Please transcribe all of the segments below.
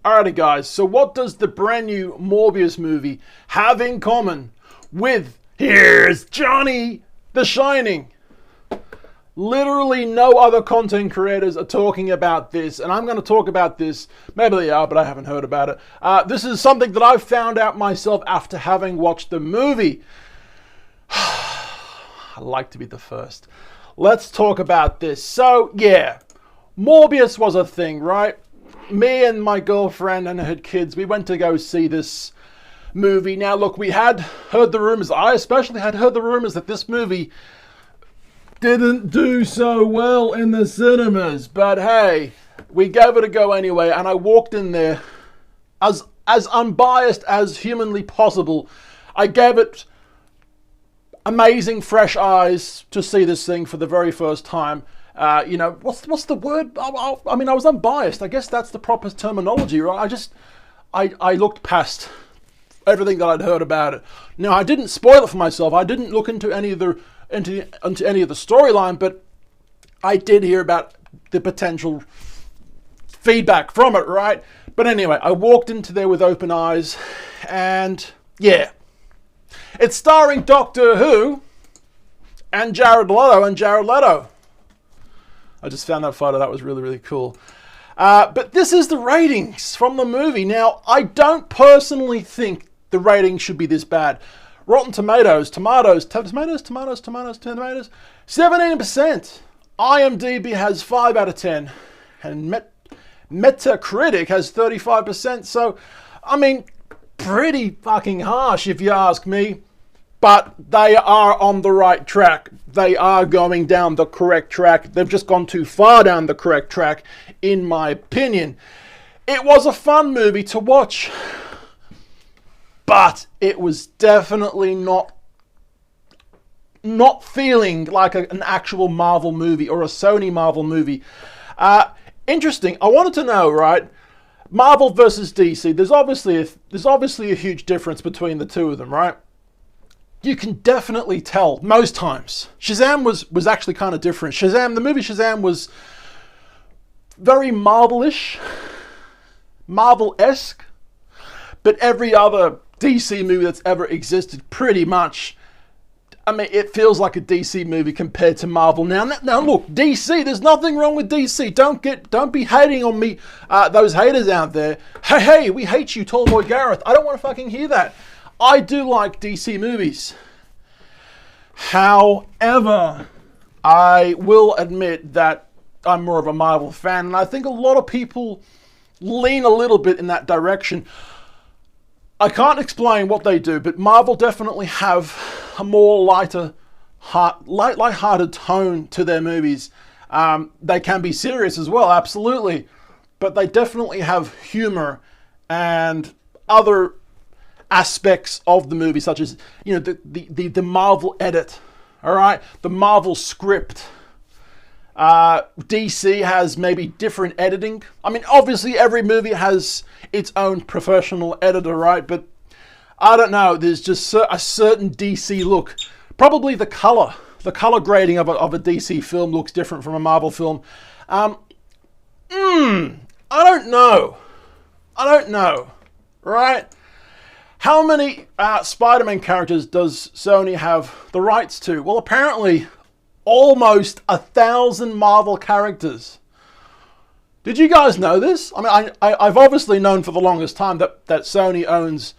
Alrighty guys, so what does the brand new Morbius movie have in common with Here's Johnny the Shining? Literally no other content creators are talking about this, and I'm going to talk about this. Maybe they are, but I haven't heard about it. This is something that I found out myself after having watched the movie. I like to be the first. Let's talk about this. So, yeah, Morbius was a thing, right? Me and my girlfriend and her kids, we went to go see this movie. Now, look, we had heard the rumors. I especially had heard the rumors that this movie didn't do so well in the cinemas. But hey, we gave it a go anyway, and I walked in there as unbiased as humanly possible. I gave it amazing fresh eyes to see this thing for the very first time. You know, what's the word? I mean, I was unbiased. I guess that's the proper terminology, right? I looked past everything that I'd heard about it. Now, I didn't spoil it for myself. I didn't look into any of the storyline, but I did hear about the potential feedback from it, right? But anyway, I walked into there with open eyes, and yeah, it's starring Doctor Who and Jared Leto. I just found that photo. That was really, really cool. But this is the ratings from the movie. Now, I don't personally think the ratings should be this bad. Rotten Tomatoes, 17%. IMDb has 5 out of 10. And Metacritic has 35%. So, I mean, pretty fucking harsh if you ask me. But they are on the right track. They are going down the correct track. They've just gone too far down the correct track, in my opinion. It was a fun movie to watch, but it was definitely not feeling like an actual Marvel movie or a Sony Marvel movie. Interesting. I wanted to know, right? Marvel versus DC. There's obviously a huge difference between the two of them, right? You can definitely tell most times. Shazam was actually kind of different. The movie Shazam was very Marvel-ish, Marvel-esque, but every other DC movie that's ever existed, pretty much, I mean, it feels like a DC movie compared to Marvel. Now look, DC, there's nothing wrong with DC. Don't be hating on me, those haters out there. Hey, we hate you, tall boy Gareth. I don't want to fucking hear that. I do like DC movies. However, I will admit that I'm more of a Marvel fan, and I think a lot of people lean a little bit in that direction. I can't explain what they do, but Marvel definitely have a more light-hearted tone to their movies. They can be serious as well, absolutely, but they definitely have humor and other aspects of the movie, such as, you know, the Marvel edit, all right, the Marvel script. DC has maybe different editing. I mean, obviously every movie has its own professional editor, right? But I don't know. There's just a certain DC look. Probably the color grading of a DC film looks different from a Marvel film. I don't know, right? How many Spider-Man characters does Sony have the rights to? Well, apparently almost 1,000 Marvel characters. Did you guys know this? I mean, I've obviously known for the longest time that Sony owns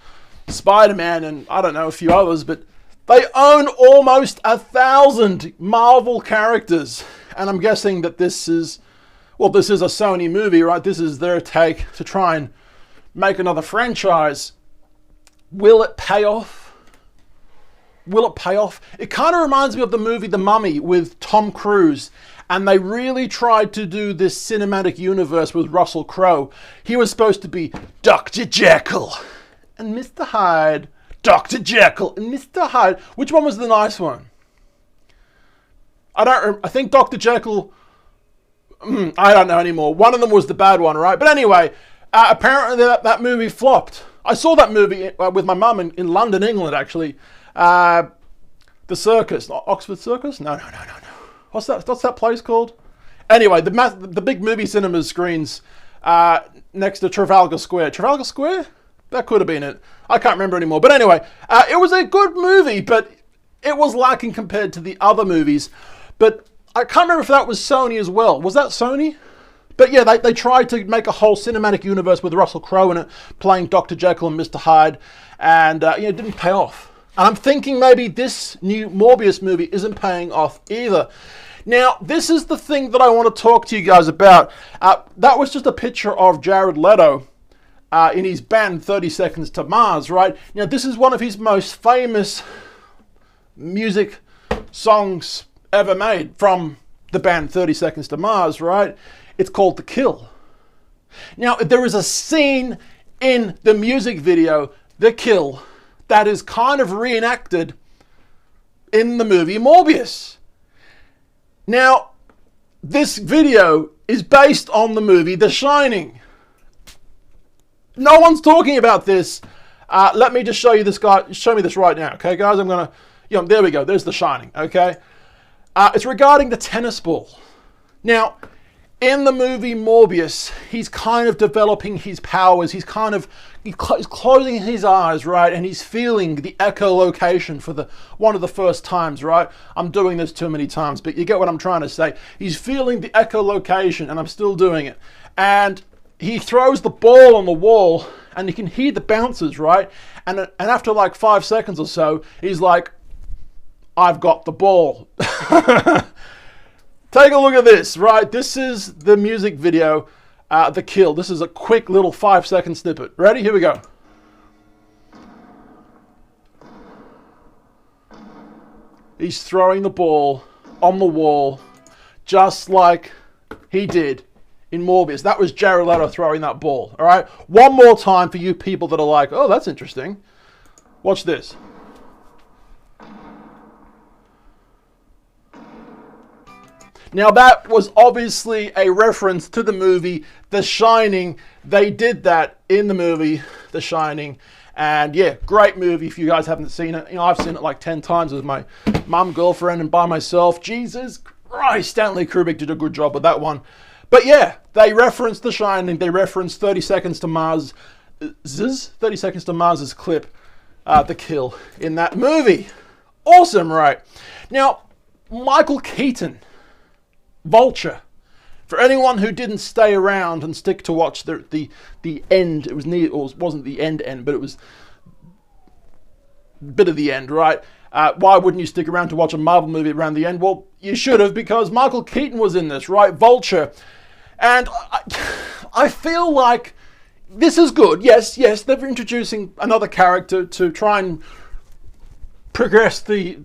Spider-Man and, I don't know, a few others, but they own almost 1,000 Marvel characters. And I'm guessing that this is a Sony movie, right? This is their take to try and make another franchise. Will it pay off? It kind of reminds me of the movie The Mummy with Tom Cruise, and they really tried to do this cinematic universe with Russell Crowe. He was supposed to be Dr. Jekyll and Mr. Hyde. Dr. Jekyll and Mr. Hyde. Which one was the nice one? I think Dr. Jekyll, I don't know anymore. One of them was the bad one, right? But anyway, apparently that movie flopped. I saw that movie with my mum in London, England, actually. The Circus, not Oxford Circus? No. What's that place called? Anyway, the big movie cinemas screens next to Trafalgar Square. Trafalgar Square? That could have been it. I can't remember anymore. But anyway, it was a good movie, but it was lacking compared to the other movies. But I can't remember if that was Sony as well. Was that Sony? But yeah, they tried to make a whole cinematic universe with Russell Crowe in it, playing Dr. Jekyll and Mr. Hyde, and it didn't pay off. And I'm thinking maybe this new Morbius movie isn't paying off either. Now, this is the thing that I want to talk to you guys about. That was just a picture of Jared Leto in his band 30 Seconds to Mars, right? Now, this is one of his most famous music songs ever made from the band 30 Seconds to Mars, right? It's called The Kill. Now, there is a scene in the music video, The Kill, that is kind of reenacted in the movie Morbius. Now, this video is based on the movie The Shining. No one's talking about this. Let me just show you this guy. Show me this right now, okay, guys? I'm gonna, there we go. There's The Shining, okay? It's regarding the tennis ball. Now, in the movie Morbius, he's kind of developing his powers. He's closing his eyes, right? And he's feeling the echolocation for one of the first times, right? I'm doing this too many times, but you get what I'm trying to say. He's feeling the echolocation, and I'm still doing it. And he throws the ball on the wall, and you can hear the bounces, right? And after like 5 seconds or so, he's like, I've got the ball. Take a look at this, right? This is the music video, The Kill. This is a quick little 5-second snippet. Ready? Here we go. He's throwing the ball on the wall, just like he did in Morbius. That was Jared Leto throwing that ball, all right? One more time for you people that are like, oh, that's interesting. Watch this. Now, that was obviously a reference to the movie The Shining. They did that in the movie The Shining. And yeah, great movie if you guys haven't seen it. I've seen it like 10 times with my mum, girlfriend, and by myself. Jesus Christ, Stanley Kubrick did a good job with that one. But yeah, they referenced The Shining. They referenced 30 Seconds to Mars. 30 Seconds to Mars' clip, The Kill, in that movie. Awesome, right? Now, Michael Keaton, Vulture. For anyone who didn't stay around and stick to watch the end, it wasn't the end, but it was a bit of the end, right? Why wouldn't you stick around to watch a Marvel movie around the end? Well, you should have, because Michael Keaton was in this, right? Vulture. And I feel like this is good. Yes, they're introducing another character to try and progress the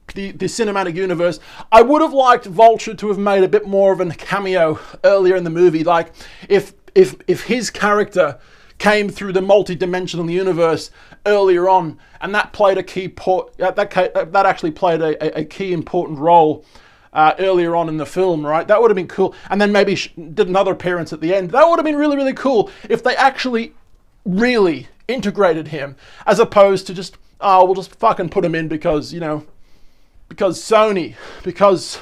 cinematic universe. I would have liked Vulture to have made a bit more of a cameo earlier in the movie, like if his character came through the multi-dimensional universe earlier on, and that played a key that actually played a key important role earlier on in the film, right? That would have been cool. And then maybe did another appearance at the end. That would have been really, really cool if they actually really integrated him, as opposed to just, oh, we'll just fucking put him in because, because Sony, because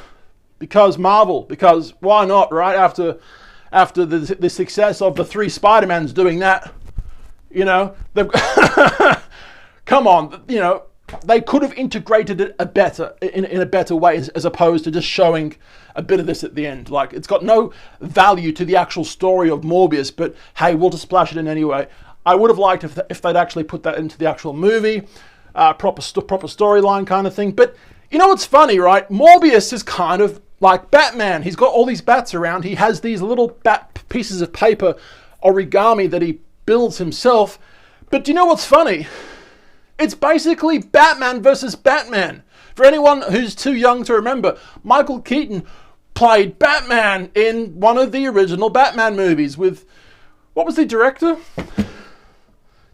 Marvel, because why not, right? After the success of the 3 Spider-Mans doing that, come on, they could have integrated it in a better way, as opposed to just showing a bit of this at the end. Like, it's got no value to the actual story of Morbius, but hey, we'll just splash it in anyway. I would have liked if they'd actually put that into the actual movie, proper storyline kind of thing. But you know what's funny, right? Morbius is kind of like Batman. He's got all these bats around. He has these little bat pieces of paper origami that he builds himself. But do you know what's funny? It's basically Batman versus Batman. For anyone who's too young to remember, Michael Keaton played Batman in one of the original Batman movies with, what was the director?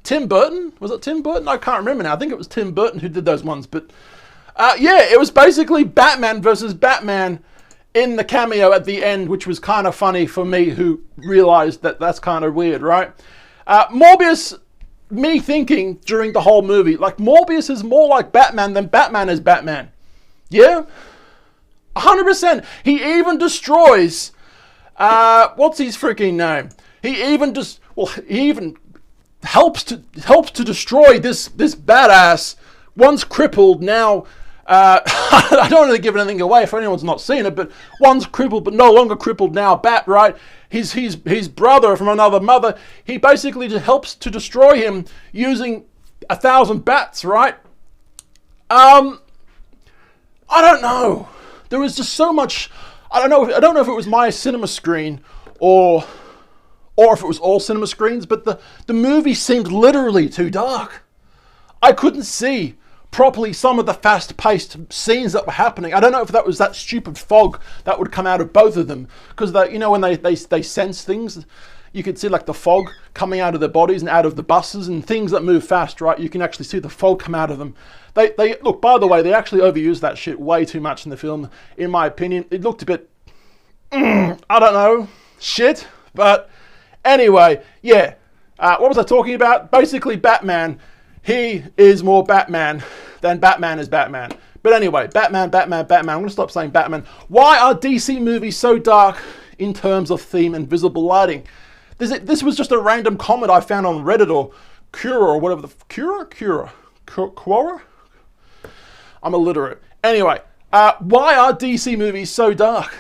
Tim Burton? Was it Tim Burton? I can't remember now. I think it was Tim Burton who did those ones. But yeah, it was basically Batman versus Batman in the cameo at the end, which was kind of funny for me, who realized that that's kind of weird, right? Morbius, me thinking during the whole movie, like, Morbius is more like Batman than Batman is Batman. Yeah? 100%. He even destroys, what's his freaking name? He even helps to destroy this badass, once crippled, now I don't want to give anything away if anyone's not seen it, but once crippled but no longer crippled now Bat, right? His brother from another mother. He basically just helps to destroy him using 1,000 bats, right? I don't know. There was just so much. I don't know if it was my cinema screen or if it was all cinema screens, but the movie seemed literally too dark. I couldn't see properly some of the fast-paced scenes that were happening. I don't know if that was that stupid fog that would come out of both of them, because when they sense things, you could see like the fog coming out of their bodies and out of the buses and things that move fast, right? You can actually see the fog come out of them. They look, by the way, they actually overused that shit way too much in the film, in my opinion. It looked a bit, I don't know, shit. But anyway, yeah. What was I talking about? Basically, Batman. He is more Batman than Batman is Batman. But anyway, Batman. I'm going to stop saying Batman. Why are DC movies so dark in terms of theme and visible lighting? This was just a random comment I found on Reddit or Quora or whatever Quora? I'm illiterate. Anyway, why are DC movies so dark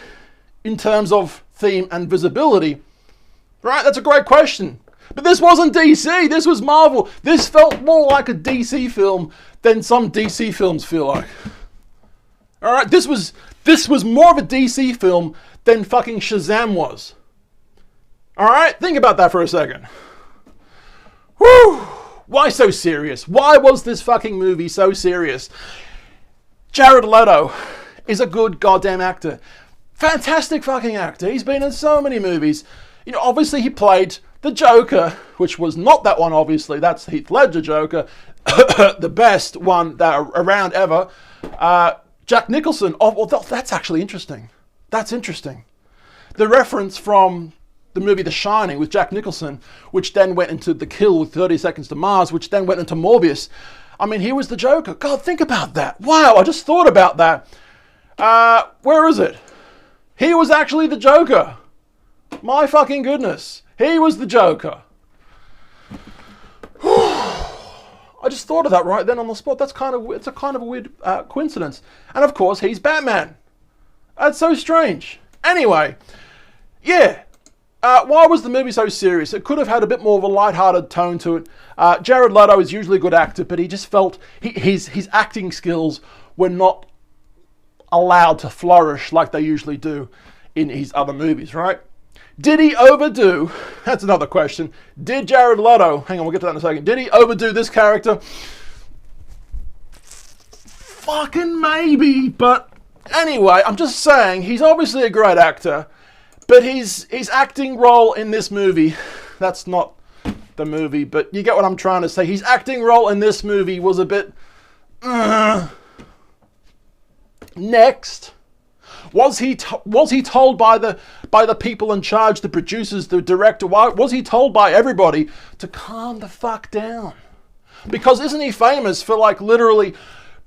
in terms of theme and visibility? Right, that's a great question. But this wasn't DC, this was Marvel. This felt more like a DC film than some DC films feel like. Alright, this was more of a DC film than fucking Shazam was. Alright, think about that for a second. Whew! Why so serious? Why was this fucking movie so serious? Jared Leto is a good goddamn actor. Fantastic fucking actor. He's been in so many movies. Obviously he played the Joker, which was not that one, obviously. That's Heath Ledger Joker. The best one that around ever. Jack Nicholson. Oh, well, that's actually interesting. That's interesting. The reference from the movie The Shining with Jack Nicholson, which then went into The Kill with 30 Seconds to Mars, which then went into Morbius. I mean, he was the Joker. God, think about that. Wow, I just thought about that. Where is it? He was actually the Joker. My fucking goodness. He was the Joker. I just thought of that right then on the spot. It's a kind of a weird coincidence. And of course, he's Batman. That's so strange. Anyway, yeah. Why was the movie so serious? It could have had a bit more of a lighthearted tone to it. Jared Leto is usually a good actor, but he just felt his acting skills were not allowed to flourish like they usually do in his other movies, right? Did he overdo? That's another question. Did Jared Leto, hang on, we'll get to that in a second. Did he overdo this character? Fucking maybe, but anyway, I'm just saying, he's obviously a great actor, but his acting role in this movie, that's not the movie, but you get what I'm trying to say. His acting role in this movie was a bit... Next. Was he told by the people in charge, the producers, the director, was he told by everybody to calm the fuck down? Because isn't he famous for like literally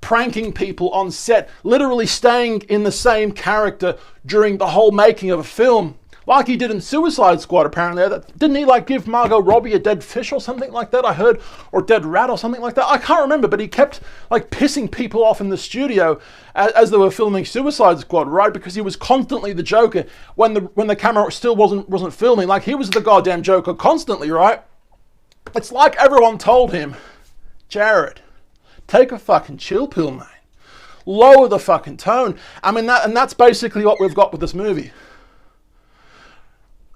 pranking people on set, literally staying in the same character during the whole making of a film? Like he did in Suicide Squad, apparently. Didn't he like give Margot Robbie a dead fish or something like that, I heard? Or dead rat or something like that? I can't remember, but he kept like pissing people off in the studio as they were filming Suicide Squad, right? Because he was constantly the Joker when the camera still wasn't filming. Like he was the goddamn Joker constantly, right? It's like everyone told him, Jared, take a fucking chill pill, man. Lower the fucking tone. I mean, that's basically what we've got with this movie.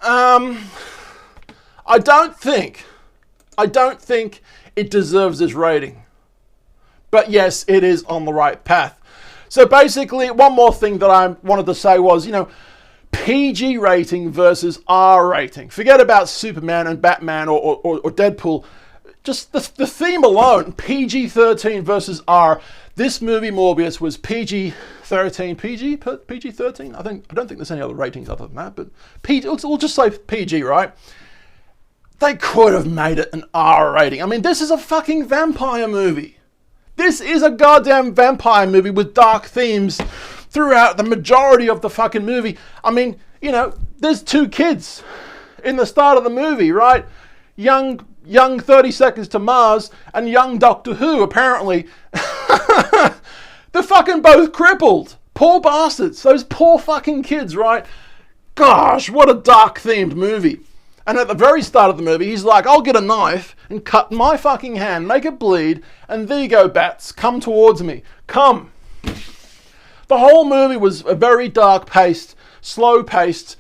I don't think it deserves this rating. But yes, it is on the right path. So basically, one more thing that I wanted to say was, PG rating versus R rating. Forget about Superman and Batman or Deadpool. Just the theme alone, PG-13 versus R. This movie, Morbius, was PG-13. PG-13? I don't think there's any other ratings other than that, but we'll just say PG, right? They could have made it an R rating. I mean, this is a fucking vampire movie. This is a goddamn vampire movie with dark themes throughout the majority of the fucking movie. I mean, there's two kids. in the start of the movie, right? Young 30 Seconds to Mars and young Doctor Who, apparently, they're fucking both crippled. Poor bastards. Those poor fucking kids, right? Gosh, what a dark themed movie. And at the very start of the movie, he's like, I'll get a knife and cut my fucking hand, make it bleed, and there you go, bats, come towards me. Come. The whole movie was a very dark-paced, slow-paced,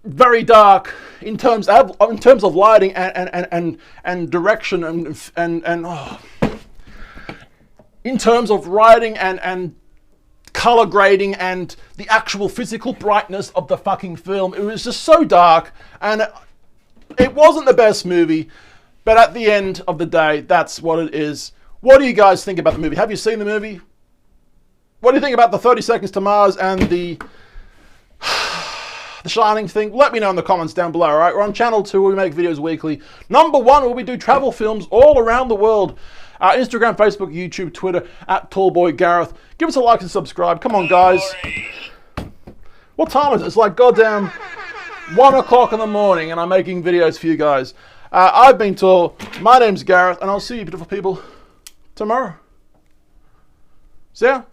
very dark in terms of lighting and direction in terms of writing and color grading and the actual physical brightness of the fucking film. It was just so dark, and it wasn't the best movie, but at the end of the day, that's what it is. What do you guys think about the movie? Have you seen the movie? What do you think about the 30 Seconds to Mars and the Shining thing? Let me know in the comments down below, alright? We're on channel 2 where we make videos weekly. Number 1 where we do travel films all around the world. Instagram, Facebook, YouTube, Twitter, at TallBoyGareth. Give us a like and subscribe. Come on, guys. What time is it? It's like goddamn 1 o'clock in the morning and I'm making videos for you guys. I've been Tall. My name's Gareth and I'll see you beautiful people tomorrow. See ya.